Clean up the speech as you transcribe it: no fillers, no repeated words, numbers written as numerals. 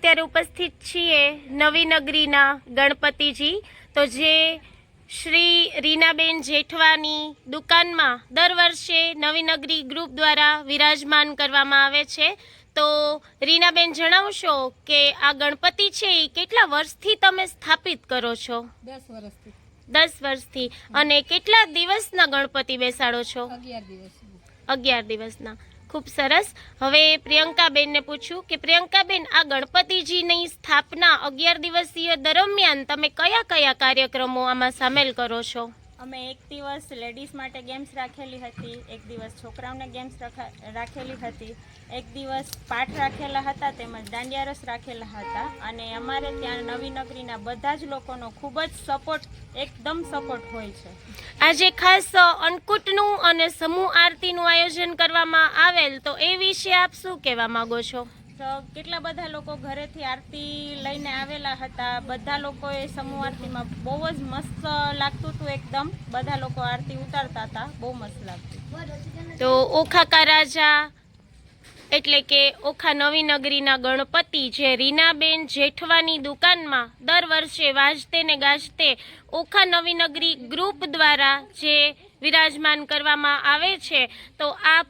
અત્યારે ઉપસ્થિત છીએ નવીનગરીના ગણપતિજી, તો જે શ્રી રીનાબેન જેઠવાની દુકાનમાં દર વર્ષે નવીનગરી ગ્રુપ દ્વારા વિરાજમાન કરવામાં આવે છે। તો રીનાબેન જણાવશો કે આ ગણપતિ છે એ કેટલા વર્ષથી તમે સ્થાપિત કરો છો? 10 વર્ષથી। 10 વર્ષથી। અને કેટલા દિવસના ગણપતિ બેસાડો છો? 11 દિવસ। 11 દિવસના। ખૂબ સરસ। હવે પ્રિયંકાબેનને પૂછું કે પ્રિયંકાબેન, આ ગણપતિજીની સ્થાપના 11 દિવસીય દરમિયાન તમે કયા કયા કાર્યક્રમો આમાં સામેલ કરો છો? અમે એક દિવસ લેડીઝ માટે ગેમ્સ રાખેલી હતી, એક દિવસ છોકરાઓને ગેમ્સ રાખેલી હતી, એક દિવસ પાઠ રાખેલા હતા, તેમજ દાંડિયા રસ રાખેલા હતા। અને અમારે ત્યાં નવીનગરીના બધા જ લોકોનો ખૂબ જ સપોર્ટ, એકદમ સપોર્ટ હોય છે। આજે ખાસ અન્નકૂટનું અને સમૂહ આરતીનું આયોજન કરવામાં આવેલ, તો એ વિશે આપ શું કહેવા માંગો છો? તો કેટલા બધા લોકો ઘરેથી આરતી લઈને આવેલા હતા, બધા લોકોએ સમૂહ આરતીમાં બહુ જ મસ્ત લાગતું હતું, એકદમ બધા લોકો આરતી ઉતારતા હતા, બહુ મસ્ત લાગતું। તો ઓખા કા રાજા એટલે કે ઓખા નવીનગરીના ગણપતિ જે રીનાબેન જેઠવાની દુકાનમાં દર વર્ષે વાજતે ને ગાજતે ઓખા નવીનગરી ગ્રુપ દ્વારા જે વિરાજમાન કરવામાં આવે છે, તો આપ